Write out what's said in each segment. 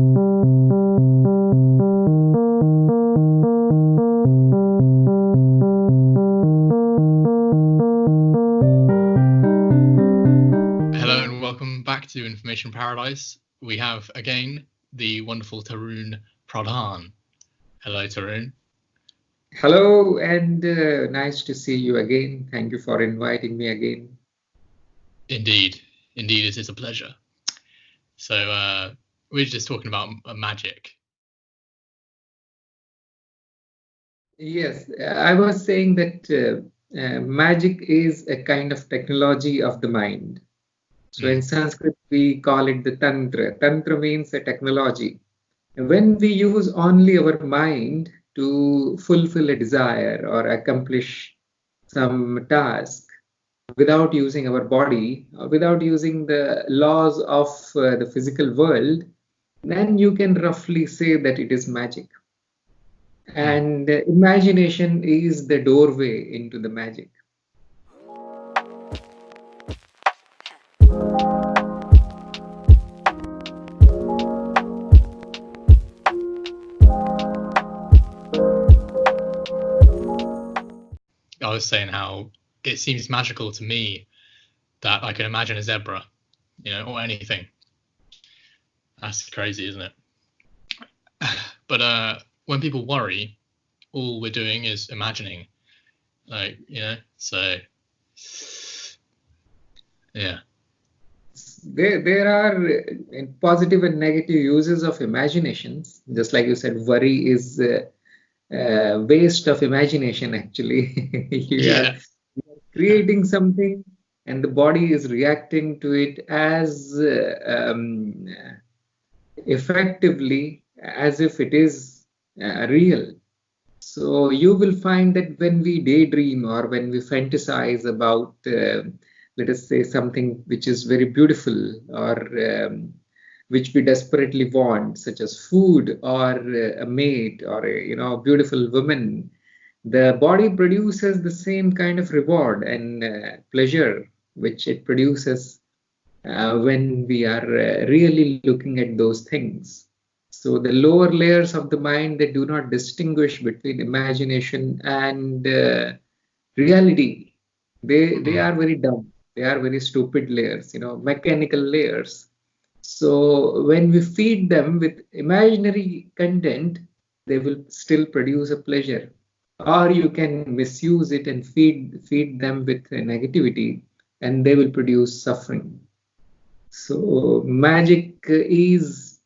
Hello and welcome back to Information Paradise. We have again the wonderful Tarun Pradhaan. Hello, Tarun. Hello, and nice to see you again. Thank you for inviting me again. Indeed, it is a pleasure. So we're just talking about magic. Yes, I was saying that magic is a kind of technology of the mind. So in Sanskrit, we call it the Tantra. Tantra means a technology. When we use only our mind to fulfill a desire or accomplish some task, without using our body, without using the laws of the physical world, then you can roughly say that it is magic. And imagination is the doorway into the magic. I was saying how it seems magical to me that I can imagine a zebra, or anything. That's crazy, isn't it? But when people worry, all we're doing is imagining, so yeah. There are positive and negative uses of imaginations. Just like you said, worry is waste of imagination, actually. You are creating something and the body is reacting to it as effectively as if it is real. So you will find that when we daydream or when we fantasize about, let us say, something which is very beautiful or which we desperately want, such as food or a mate or a beautiful woman, the body produces the same kind of reward and pleasure which it produces when we are really looking at those things. So the lower layers of the mind, they do not distinguish between imagination and reality. They are very dumb. They are very stupid layers, mechanical layers. So when we feed them with imaginary content, they will still produce a pleasure. Or you can misuse it and feed them with negativity, and they will produce suffering. So magic is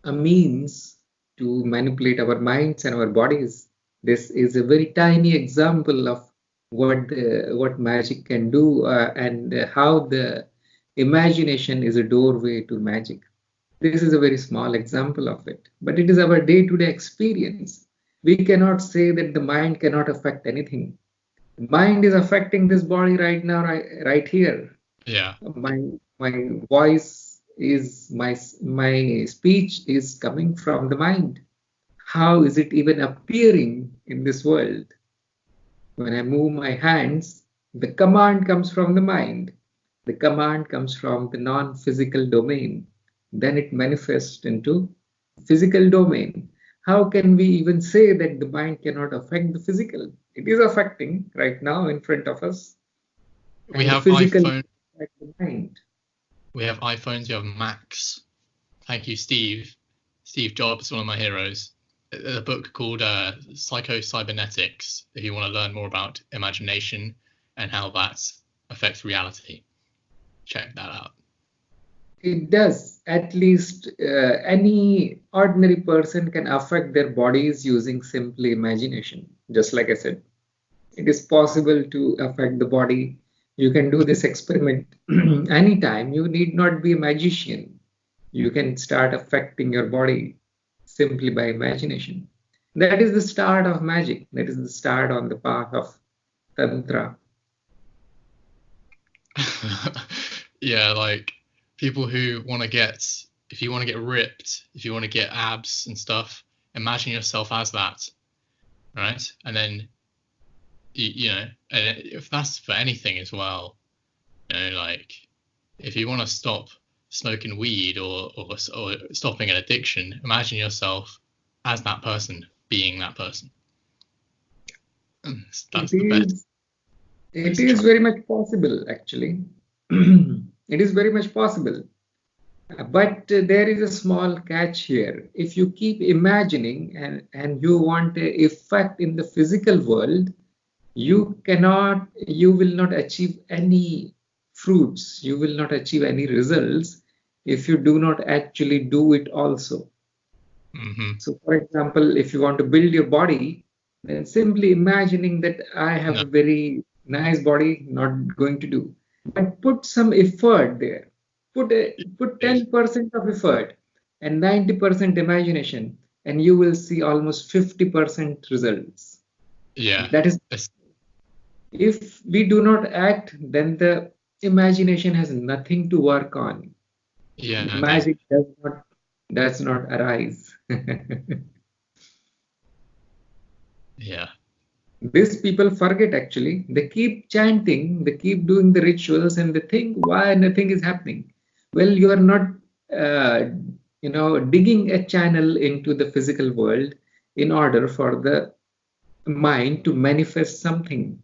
a means to manipulate our minds and our bodies. This is a very tiny example of what magic can do and how the imagination is a doorway to magic. This is a very small example of it, but it is our day-to-day experience. We cannot say that the mind cannot affect anything. The mind is affecting this body right now, right here. Yeah. My voice is my speech is coming from the mind. How is it even appearing in this world? When I move my hands, the command comes from the mind. The command comes from the non-physical domain. Then it manifests into physical domain. How can we even say that the mind cannot affect the physical? It is affecting right now in front of us. We And have the physical iPhone. affects the mind. We have iPhones, we have Macs. Thank you, Steve. Steve Jobs, one of my heroes. A book called Psycho-Cybernetics, if you want to learn more about imagination and how that affects reality. Check that out. It does. At least any ordinary person can affect their bodies using simply imagination. Just like I said, it is possible to affect the body. You can do this experiment anytime. You need not be a magician. You can start affecting your body simply by imagination. That is the start of magic. That is the start on the path of Tantra. Yeah, like people who want to get, if you want to get ripped, if you want to get abs and stuff, imagine yourself as that, right? And then, and if that's for anything as well, like if you want to stop smoking weed or stopping an addiction, imagine yourself as that person, being that person. That's the best. It is very much possible, actually. It is very much possible. But there is a small catch here. If you keep imagining and you want an effect in the physical world, you will not achieve any fruits, you will not achieve any results if you do not actually do it also. So, for example, if you want to build your body, then simply imagining that I have a very nice body, not going to do. But put some effort there. Put 10% of effort and 90% imagination, and you will see almost 50% results. Yeah. That is, if we do not act, then the imagination has nothing to work on. Yeah. Magic does not arise. Yeah. These people forget, actually. They keep chanting, they keep doing the rituals, and they think why nothing is happening. Well, you are not, digging a channel into the physical world in order for the mind to manifest something,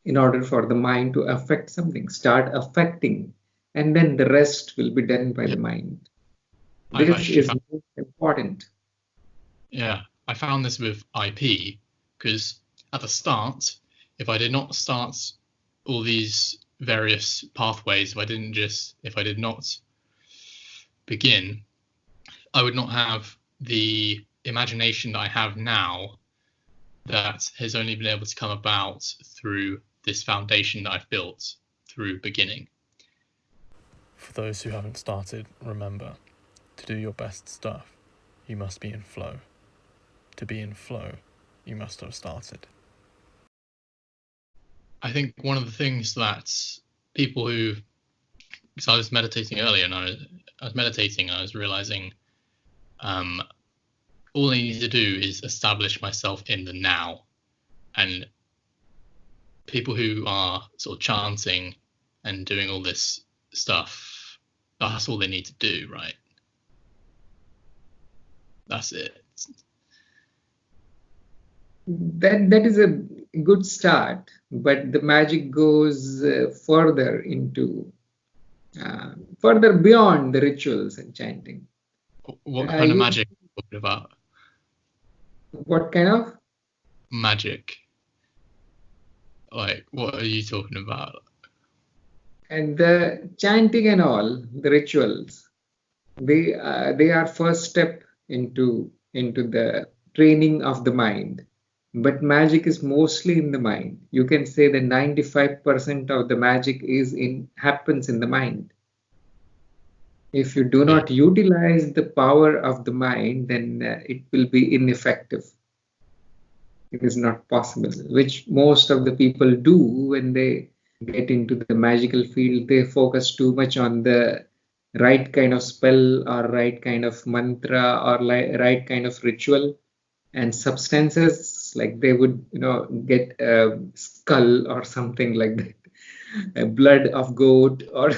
in order for the mind to affect something, start affecting, and then the rest will be done by the mind. This is most important. Yeah, I found this with IP, because at the start, if I did not start all these various pathways, if I did not begin, I would not have the imagination that I have now, that has only been able to come about through this foundation that I've built through beginning. For those who haven't started, remember, to do your best stuff, you must be in flow. To be in flow, you must have started. I think one of the things that people who, because I was meditating earlier, and I was realizing all I need to do is establish myself in the now. And people who are sort of chanting and doing all this stuff, that's all they need to do, right? That's it. That is a good start, but the magic goes further beyond the rituals and chanting. What kind of magic are you talking about? What kind of magic? Like, what are you talking about? And the chanting and all the rituals, they are first step into the training of the mind. But magic is mostly in the mind. You can say that 95% of the magic happens in the mind. If you do not utilize the power of the mind, then it will be ineffective. It is not possible, which most of the people do when they get into the magical field. They focus too much on the right kind of spell or right kind of mantra or right kind of ritual and substances, like they would get a skull or something like that, a blood of goat or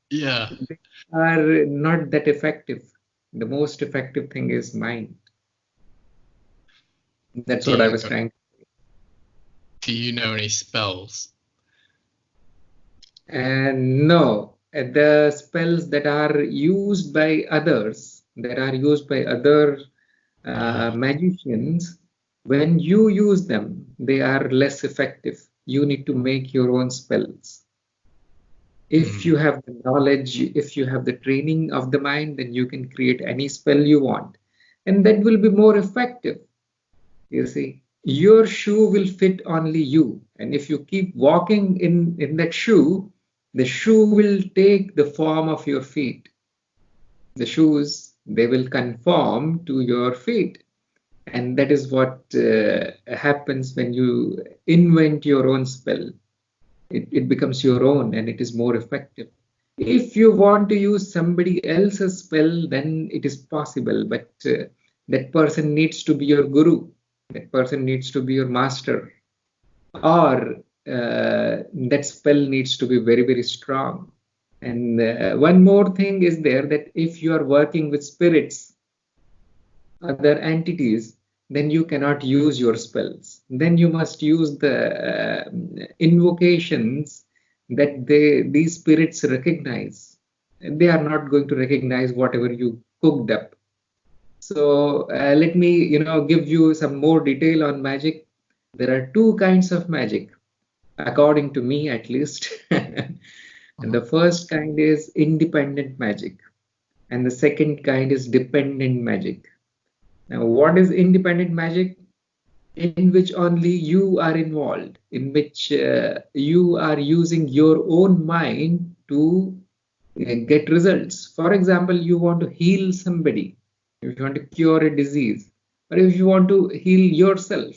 yeah, they are not that effective. The most effective thing is mind. That's what I was trying to say. Do you know any spells? No, the spells that are used by others, magicians, when you use them, they are less effective. You need to make your own spells. If you have the knowledge, if you have the training of the mind, then you can create any spell you want. And that will be more effective. You see, your shoe will fit only you. And if you keep walking in that shoe, the shoe will take the form of your feet. The shoes, they will conform to your feet. And that is what happens when you invent your own spell. It becomes your own and it is more effective. If you want to use somebody else's spell, then it is possible. But that person needs to be your guru. That person needs to be your master. Or that spell needs to be very, very strong. And one more thing is there, that if you are working with spirits, other entities, then you cannot use your spells. Then you must use the invocations that these spirits recognize. They are not going to recognize whatever you cooked up. So let me, give you some more detail on magic. There are two kinds of magic, according to me at least. And the first kind is independent magic, and the second kind is dependent magic. Now, what is independent magic? In which only you are involved, in which you are using your own mind to get results. For example, you want to heal somebody, if you want to cure a disease, or if you want to heal yourself,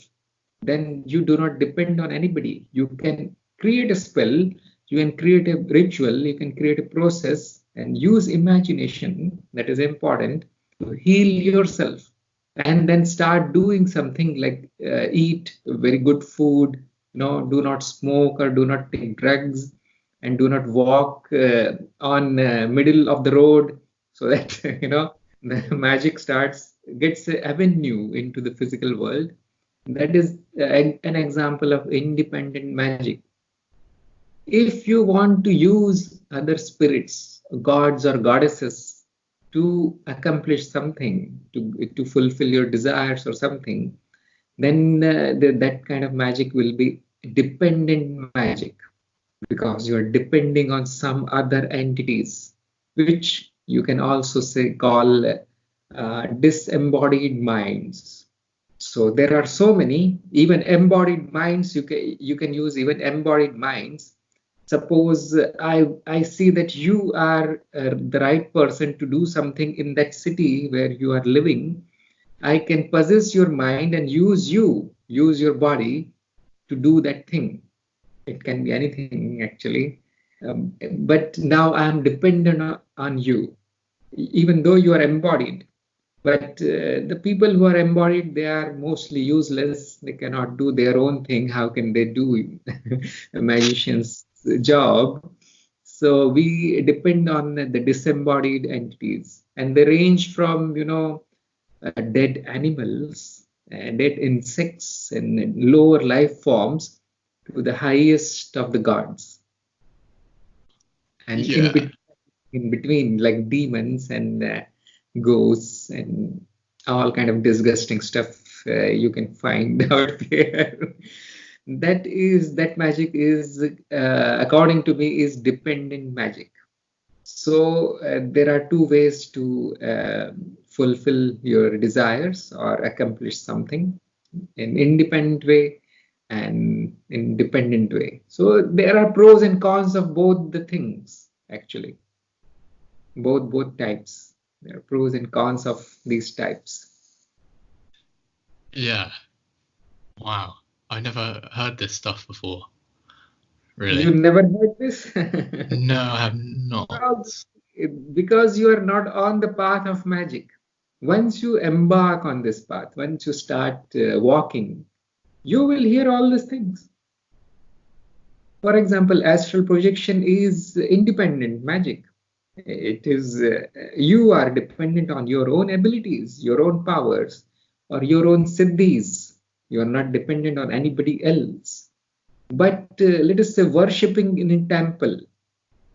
then you do not depend on anybody. You can create a spell, you can create a ritual, you can create a process, and use imagination, that is important, to heal yourself. And then start doing something like eat very good food, do not smoke or do not take drugs, and do not walk on middle of the road, so that the magic gets an avenue into the physical world. That is an example of independent magic. If you want to use other spirits, gods or goddesses, to accomplish something, to fulfill your desires or something, then that kind of magic will be dependent magic, because you are depending on some other entities, which you can also call disembodied minds. So there are so many, even embodied minds. You can use even embodied minds. Suppose I see that you are the right person to do something in that city where you are living. I can possess your mind and use your body to do that thing. It can be anything actually. But now I am dependent on you, even though you are embodied. But the people who are embodied, they are mostly useless. They cannot do their own thing. How can they do a magician's job? So we depend on the disembodied entities, and they range from dead animals, dead insects, and lower life forms to the highest of the gods, and in between, like demons and ghosts and all kind of disgusting stuff you can find out there. That magic is, according to me, is dependent magic. So there are two ways to fulfill your desires or accomplish something: in independent way and in dependent way. So there are pros and cons of both the things actually, both types. There are pros and cons of these types. Yeah. Wow. I never heard this stuff before. Really? You never heard this? No, I have not. Because you are not on the path of magic. Once you embark on this path, once you start walking, you will hear all these things. For example, astral projection is independent magic. It is, you are dependent on your own abilities, your own powers, or your own siddhis. You are not dependent on anybody else. But let us say worshipping in a temple.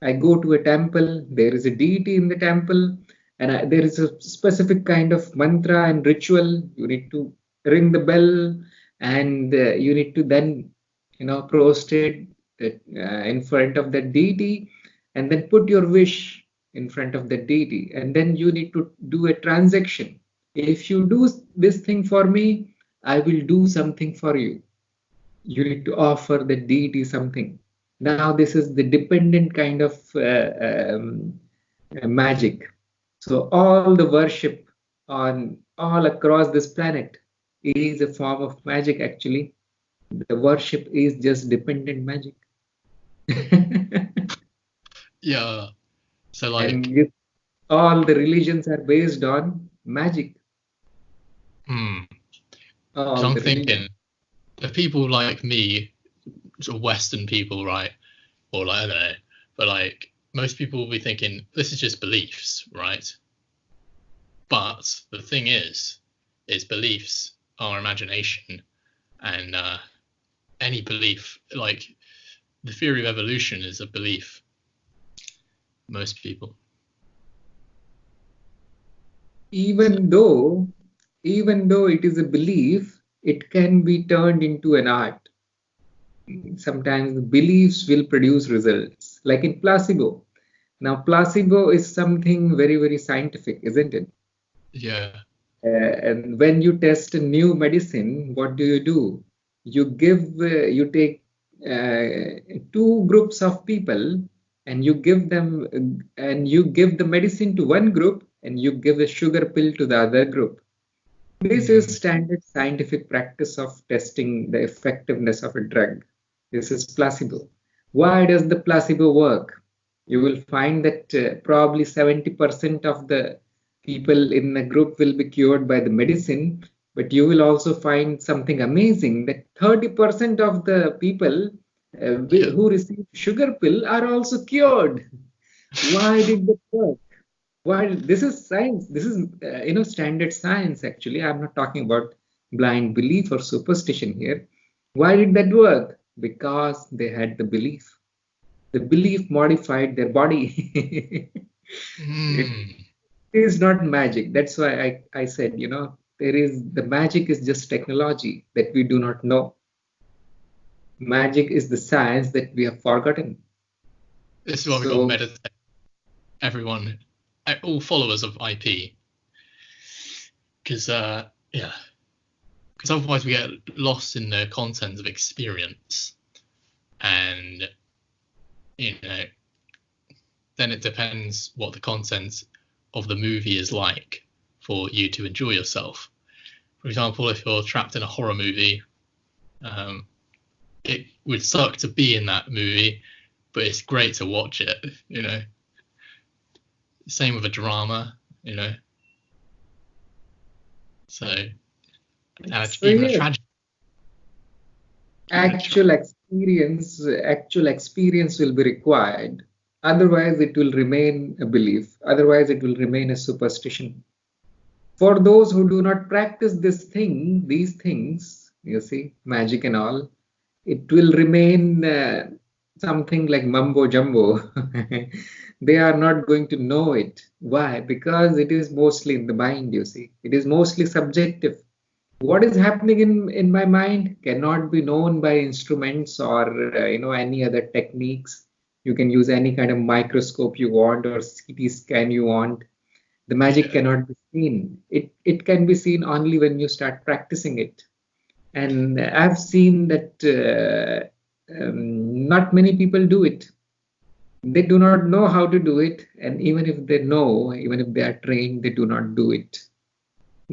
I go to a temple, there is a deity in the temple, and there is a specific kind of mantra and ritual. You need to ring the bell, and you need to then, prostrate in front of the deity, and then put your wish in front of the deity, and then you need to do a transaction. If you do this thing for me, I will do something for you. You need to offer the deity something. Now this is the dependent kind of magic. So all the worship on all across this planet is a form of magic actually. The worship is just dependent magic. Yeah. So like, and all the religions are based on magic. So I'm thinking, the people like me, sort of Western people, right? Or like, I don't know, but like most people will be thinking this is just beliefs, right? But the thing is beliefs are imagination, and any belief, like the theory of evolution, is a belief. Most people. Even though it is a belief, it can be turned into an art. Sometimes beliefs will produce results, like in placebo. Now, placebo is something very, very scientific, isn't it? Yeah. And when you test a new medicine, what do? You take two groups of people, and you give the medicine to one group, and you give a sugar pill to the other group. This is standard scientific practice of testing the effectiveness of a drug. This is placebo. Why does the placebo work? You will find that probably 70% of the people in a group will be cured by the medicine, but you will also find something amazing, that 30% of the people who receive sugar pill are also cured. Why did that work? Why? This is science. This is standard science. Actually, I'm not talking about blind belief or superstition here. Why did that work? Because they had the belief. The belief modified their body. It is not magic. That's why I said, the magic is just technology that we do not know. Magic is the science that we have forgotten. This is why we got meditate. Everyone, all followers of IP, because otherwise we get lost in the content of experience, and then it depends what the content of the movie is like for you to enjoy yourself. For example, if you're trapped in a horror movie, it would suck to be in that movie, but it's great to watch it, Same with a drama, So even a tragedy. Actual experience will be required. Otherwise, it will remain a belief. Otherwise, it will remain a superstition. For those who do not practice these things, magic and all, it will remain something like mumbo jumbo. They are not going to know it. Why? Because it is mostly in the mind, It is mostly subjective. What is happening in my mind cannot be known by instruments or any other techniques. You can use any kind of microscope you want or CT scan you want. The magic cannot be seen. It can be seen only when you start practicing it. And I've seen that not many people do it. They do not know how to do it, and even if they know, even if they are trained, they do not do it.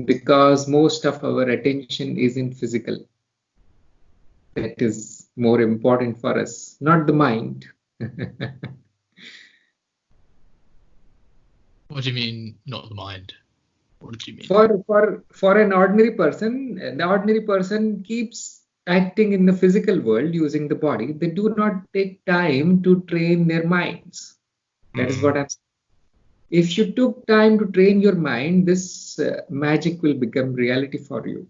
Because most of our attention is in physical. That is more important for us, not the mind. What do you mean, not the mind? What do you mean? For an ordinary person, the ordinary person keeps acting in the physical world using the body. They do not take time to train their minds. That is what I'm saying. If you took time to train your mind, this magic will become reality for you,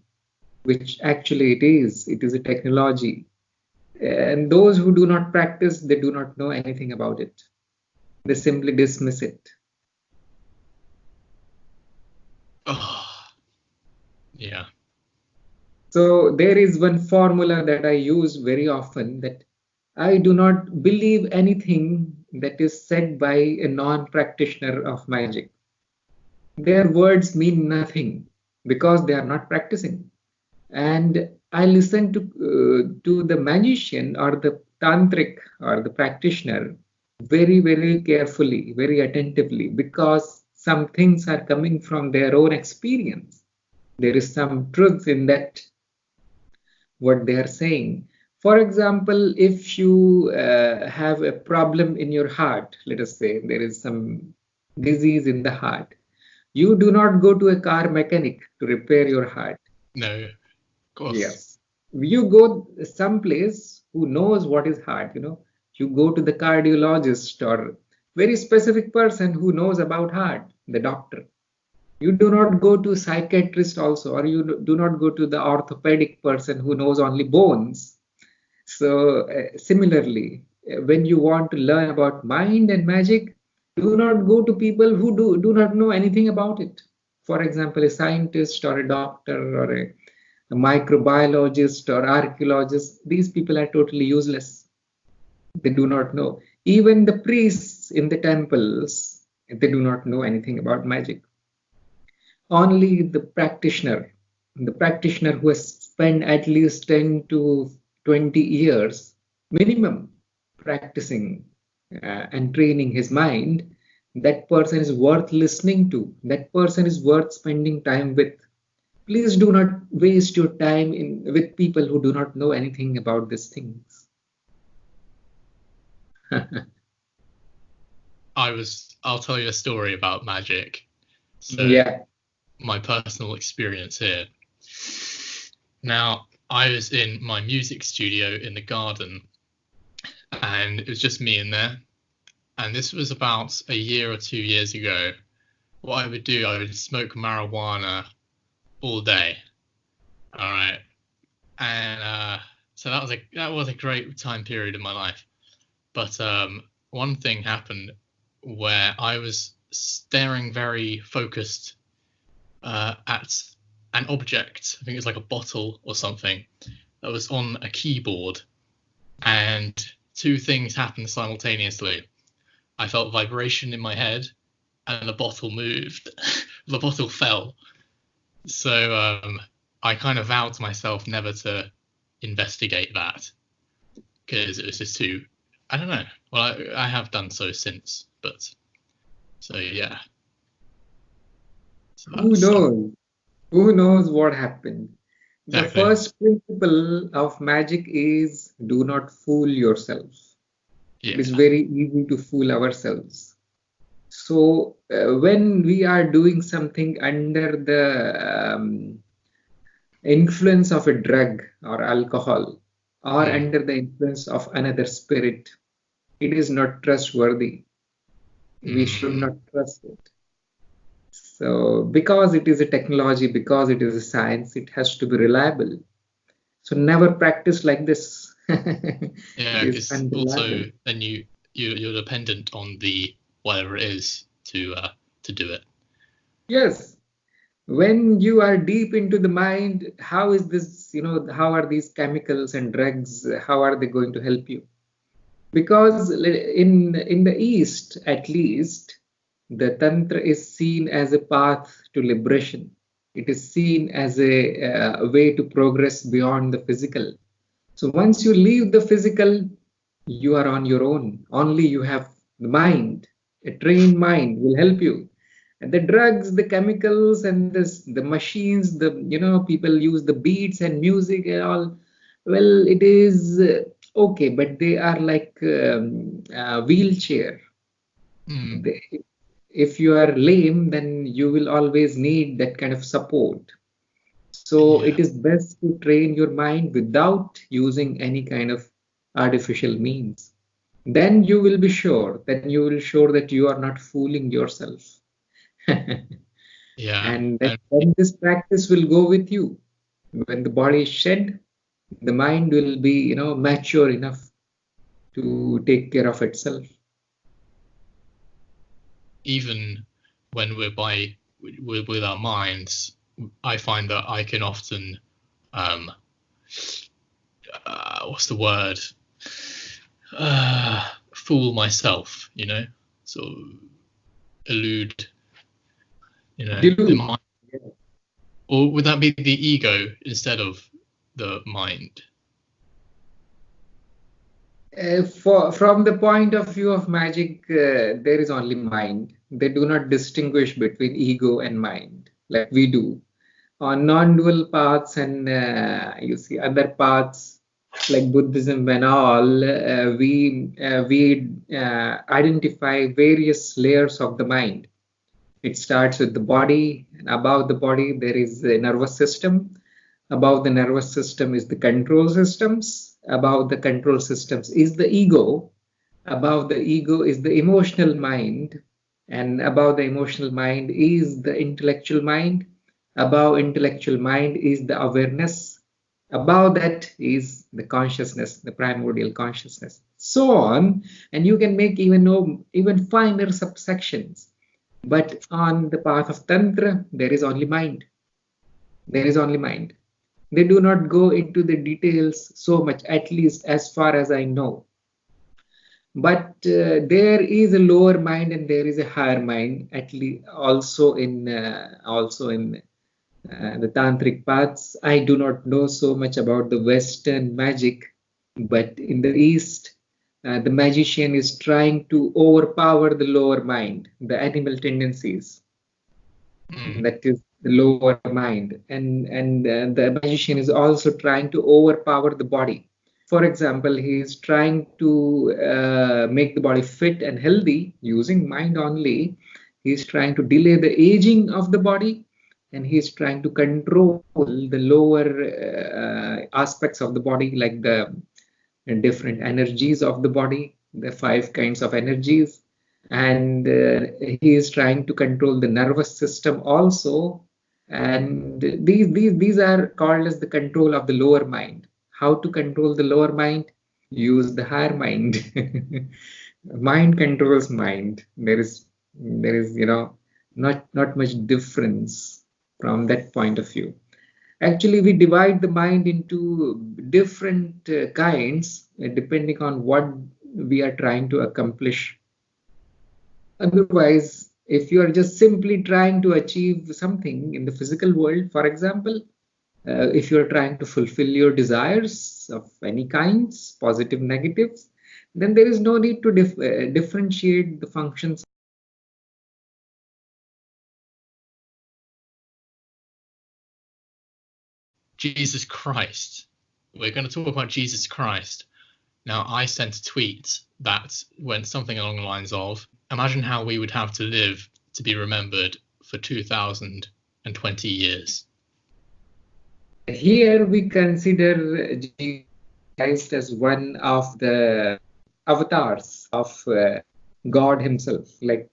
which actually it is. It is a technology. And those who do not practice, they do not know anything about it. They simply dismiss it. Yeah. So there is one formula that I use very often, that I do not believe anything that is said by a non-practitioner of magic. Their words mean nothing because they are not practicing. And I listen to the magician or the tantric or the practitioner very, very carefully, very attentively, because some things are coming from their own experience. There is some truth in that, what they are saying. For example, if you have a problem in your heart, let us say there is some disease in the heart, you do not go to a car mechanic to repair your heart. No, of course. Yes. You go someplace who knows what is heart, You go to the cardiologist or very specific person who knows about heart, the doctor. You do not go to psychiatrist also, or you do not go to the orthopedic person who knows only bones. So similarly, when you want to learn about mind and magic, do not go to people who do not know anything about it. For example, a scientist or a doctor or a microbiologist or archaeologist, these people are totally useless. They do not know. Even the priests in the temples, they do not know anything about magic. Only the practitioner who has spent at least 10 to 20 years minimum practicing and training his mind, that person is worth listening to. That person is worth spending time with. Please do not waste your time with people who do not know anything about these things. I'll tell you a story about magic. So yeah. My personal experience here. Now, I was in my music studio in the garden, and it was just me in there. And this was about a year or 2 years ago. What I would do, I would smoke marijuana all day. All right. And so that was a great time period in my life. But one thing happened where I was staring very focused at an object. I think it was like a bottle or something that was on a keyboard, and two things happened simultaneously. I felt vibration in my head, and the bottle moved. The bottle fell. So I kind of vowed to myself never to investigate that, because it was just too, I don't know. Well, I have done so since, but so yeah. So Who knows? Who knows what happened? Exactly. The first principle of magic is do not fool yourself. Yeah. It is very easy to fool ourselves. So when we are doing something under the influence of a drug or alcohol, or under the influence of another spirit, it is not trustworthy. We should not trust it. So because it is a technology, because it is a science, it has to be reliable. So never practice like this. Yeah, because also then you're dependent on the whatever it is to do it. Yes. When you are deep into the mind, how is this, how are these chemicals and drugs, how are they going to help you? Because in the East, at least, the Tantra is seen as a path to liberation. It is seen as a way to progress beyond the physical. So once you leave the physical, you are on your own. Only you have the mind. A trained mind will help you. And the drugs, the chemicals, and the machines, people use the beats and music and all. Well, it is okay, but they are like a wheelchair. If you are lame, then you will always need that kind of support. So it is best to train your mind without using any kind of artificial means. Then you will be sure. Then you will sure that you are not fooling yourself. And then this practice will go with you. When the body is shed, the mind will be, mature enough to take care of itself. Even when we're with our minds, I find that I can often, what's the word? Fool myself, so elude, the mind. Or would that be the ego instead of the mind? From the point of view of magic, there is only mind. They do not distinguish between ego and mind like we do. On non-dual paths and you see other paths like Buddhism and all, we identify various layers of the mind. It starts with the body, and above the body there is the nervous system. Above the nervous system is the control systems. Above the control systems is the ego. Above the ego is the emotional mind, and above the emotional mind is the intellectual mind. Above intellectual mind is the awareness. Above that is the consciousness, the primordial consciousness. So on, and you can make even finer subsections. But on the path of Tantra, there is only mind. There is only mind. They do not go into the details so much, at least as far as I know. But there is a lower mind and there is a higher mind, at least also in the tantric paths. I do not know so much about the Western magic, but in the East, the magician is trying to overpower the lower mind, the animal tendencies. That is the lower mind, and the magician is also trying to overpower the body. For example, he is trying to make the body fit and healthy using mind only. He is trying to delay the aging of the body, and he is trying to control the lower aspects of the body, like the different energies of the body, the 5 kinds of energies. And he is trying to control the nervous system also. And these are called as the control of the lower mind. How to control the lower mind? Use the higher mind. Mind controls mind. There is not much difference from that point of view. Actually, we divide the mind into different kinds depending on what we are trying to accomplish. Otherwise, if you are just simply trying to achieve something in the physical world, for example, if you are trying to fulfill your desires of any kinds, positive, negatives, then there is no need to differentiate the functions. Jesus Christ. We're going to talk about Jesus Christ. Now, I sent a tweet that went something along the lines of, imagine how we would have to live to be remembered for 2020 years. Here we consider Jesus Christ as one of the avatars of God himself. Like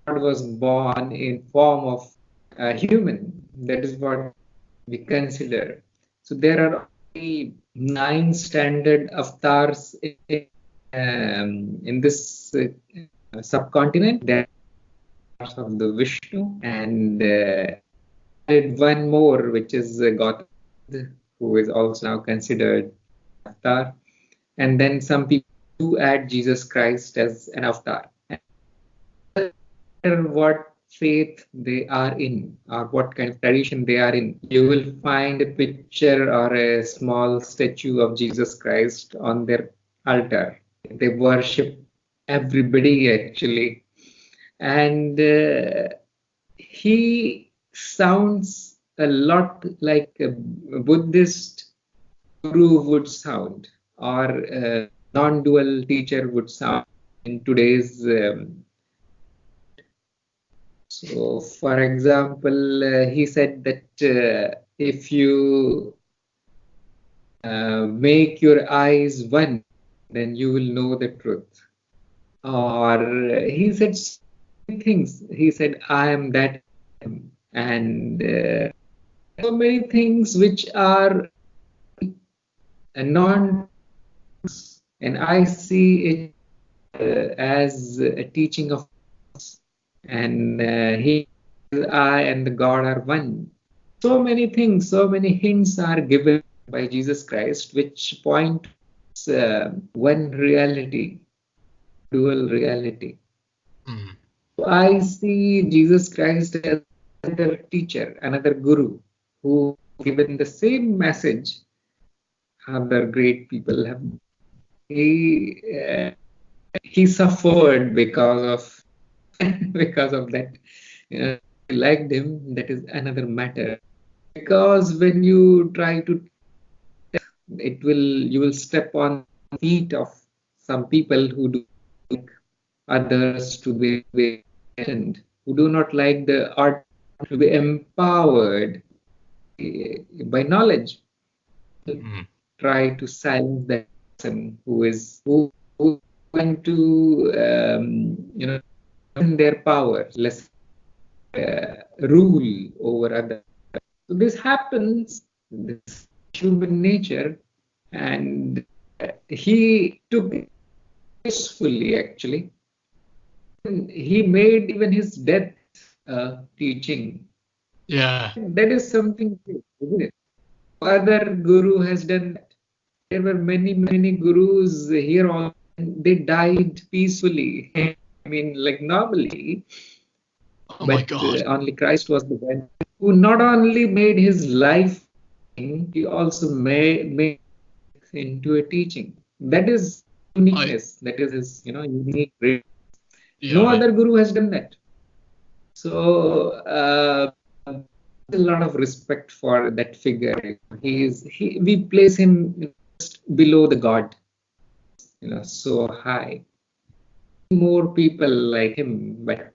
God was born in form of a human. That is what we consider. So there are only 9 standard avatars in this subcontinent. There are of the Vishnu, and one more, which is Gautama, who is also now considered avatar. And then some people do add Jesus Christ as an avatar. No matter what faith they are in or what kind of tradition they are in, you will find a picture or a small statue of Jesus Christ on their altar. They worship everybody actually. And he sounds a lot like a Buddhist guru would sound, or a non-dual teacher would sound in today's. So, for example, he said that if you make your eyes one, then you will know the truth. Or he said so many things. He said, I am that, and so many things which are non, and I see it as a teaching of, and I and the God are one. So many things, so many hints are given by Jesus Christ, which point one reality, dual reality. I see Jesus Christ as another teacher, another guru, who given the same message other great people have. He suffered because of that. I liked him. That is another matter. Because when you try to, you will step on the feet of some people who do like others to be enlightened, who do not like the art to be empowered by knowledge. Try to silence that person who going to, lessen their power, less rule over others. So this happens, this human nature, and he took it peacefully, actually. He made even his death teaching. Yeah. That is something great, isn't it? Other guru has done that. There were many, many gurus here on, they died peacefully. I mean, like normally, Oh my but God. only Christ was the one who not only made his life, he also made into a teaching. That is uniqueness. That is his, unique. No other guru has done that. So a lot of respect for that figure. We place him just below the God, so high. More people like him, but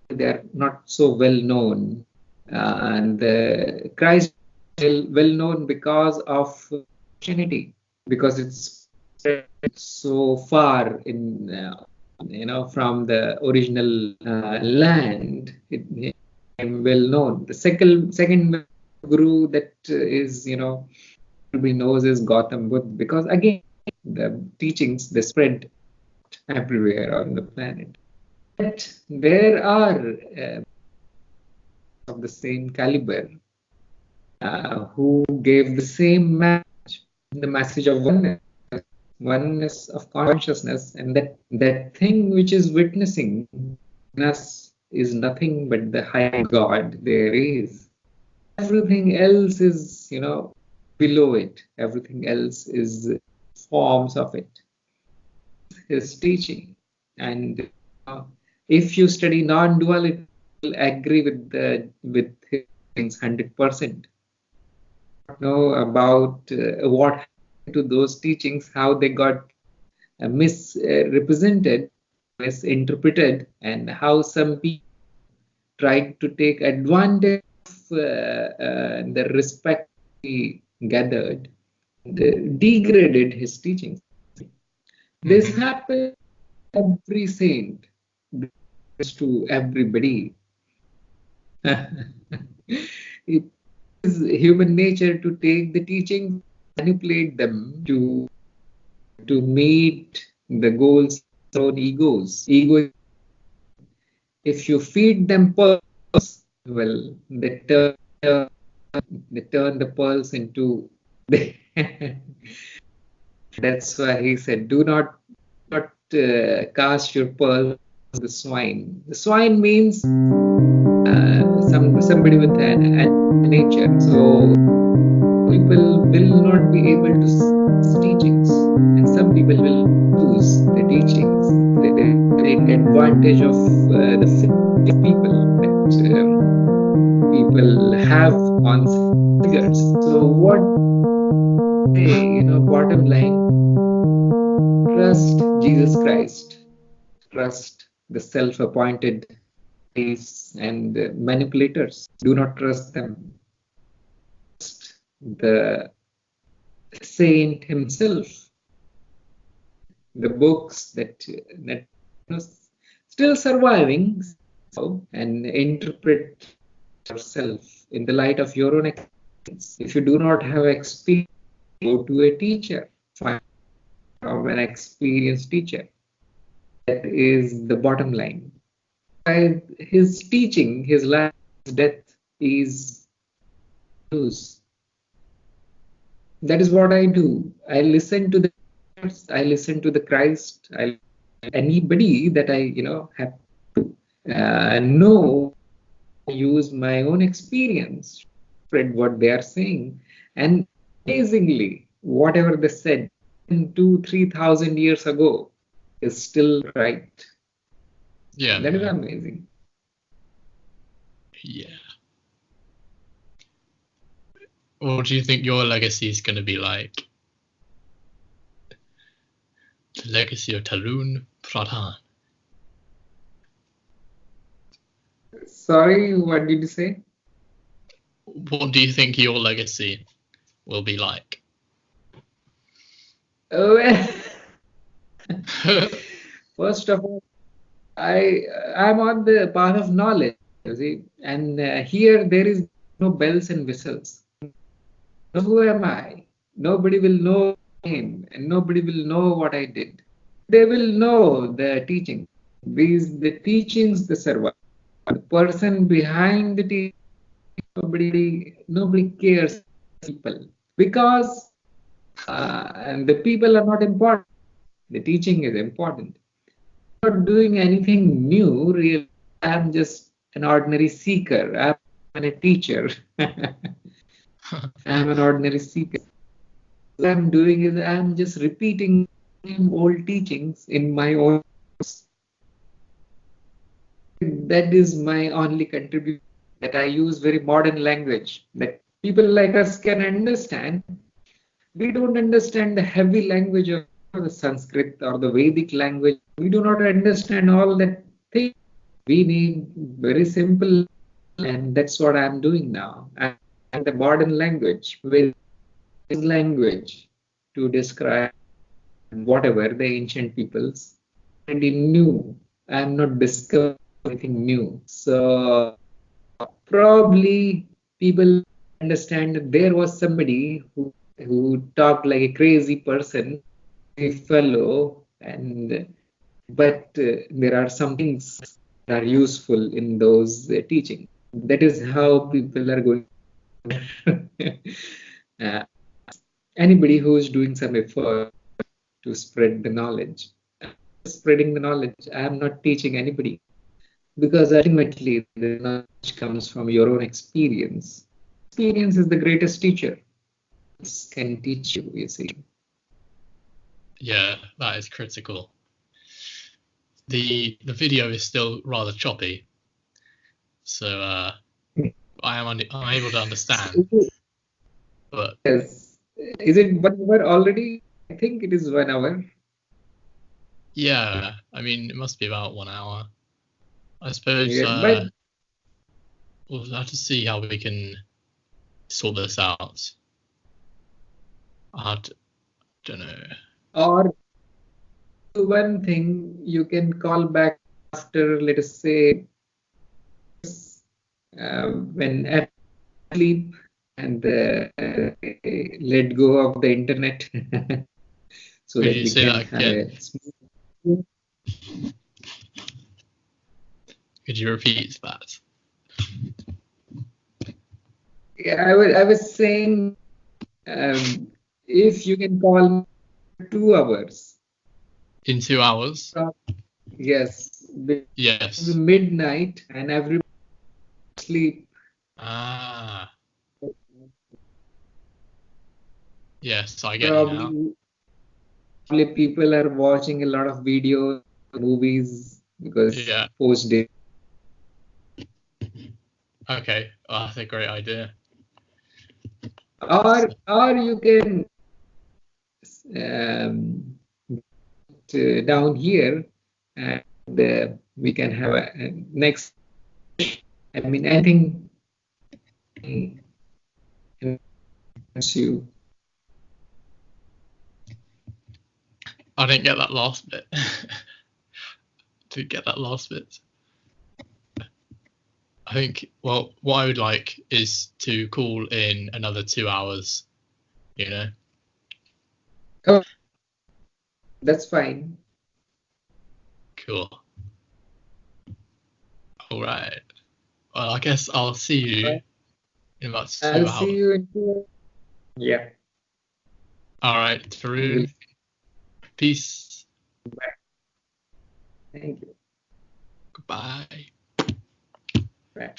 they are not so well known. And Christ is well known because of Christianity, because it's spread so far in, from the original land. It became well known. The second guru that is, everybody knows is Gautam Buddha, because again, the teachings, they spread everywhere on the planet. But there are of the same caliber who gave the same message, the message of oneness of consciousness, and that thing which is witnessing us is nothing but the high God there is. Everything else is, below it. Everything else is forms of it. His teaching. And if you study non-duality, you'll agree with his things 100%. Know about what happened to those teachings, how they got misrepresented, misinterpreted, and how some people tried to take advantage of the respect he gathered, and degraded his teachings. This happens to every saint, to everybody. It is human nature to take the teachings, manipulate them to meet the goals of their own egos. If you feed them pearls, well, they turn the pearls into. That's why he said, "Do not cast your pearls to the swine." The swine means somebody with an nature. So people will not be able to see teachings, and some people will lose the teachings. They take advantage of the people that people have on figures. So what say, bottom line, trust Jesus Christ, trust the self-appointed and manipulators. Do not trust them. Trust the saint himself. The books that still surviving, and interpret yourself in the light of your own experience. If you do not have experience, go to a teacher, find an experienced teacher. That is the bottom line. His teaching, his life, his death is news. That is what I do. I listen to the Christ. Anybody that I have to know, use my own experience, spread what they are saying, and amazingly, whatever they said 2,000-3,000 years ago is still right. Yeah, that is amazing. Yeah. What do you think your legacy is going to be like? The legacy of Tarun Pradhaan. Sorry, what did you say? What do you think your legacy will be like? Well, First of all, I'm on the path of knowledge, you see, and here there is no bells and whistles. Who am I? Nobody will know my name, and nobody will know what I did. They will know the teaching. The teachings, the survive. The person behind the teaching, nobody cares. People, because and the people are not important. The teaching is important. I'm not doing anything new. Really, I'm just an ordinary seeker. I'm a teacher. I'm an ordinary seeker. What I'm doing is I'm just repeating old teachings in my own. That is my only contribution. That I use very modern language that people like us can understand. We don't understand the heavy language of the Sanskrit or the Vedic language. We do not understand all that thing. We need very simple, and that's what I'm doing now. And the modern language, with language to describe whatever the ancient peoples already knew. I'm not discovering anything new. So probably people understand that there was somebody who talked like a crazy person, a fellow, and but there are some things that are useful in those teaching. That is how people are going. uh, Anybody who is doing some effort to spread the knowledge, spreading the knowledge. I am not teaching anybody, because ultimately the knowledge comes from your own experience. Experience is the greatest teacher. It can teach you, you see. Yeah, that is critical. The video is still rather choppy, so I'm able to understand. But yes, is it 1 hour already? I think it is 1 hour. yeah, I mean, it must be about 1 hour. I suppose Yeah, but we'll have to see how we can sort this out. I don't know. or one thing, you can call back after, let us say, when at sleep, and let go of the internet so Could that you we say can that have again? a smooth. Could you repeat that? Yeah, I was saying, if you can call 2 hours. In 2 hours? Yes, Yes. midnight, and everybody sleep. Ah. Yes, I get you now. Probably people are watching a lot of videos, movies, because Yeah. post day. Okay. Oh, that's a great idea. Or you can down here, and we can have a next. I mean, anything you. I didn't get that last bit. Didn't get that last bit. I think, well, what I would like is to call in another 2 hours, you know? Oh, that's fine. Cool. All right. Well, I guess I'll see you in about 2 I'll hours. see you in 2 hours. Yeah. All right, Tarun. Peace. Bye. Thank you. Goodbye. Bye.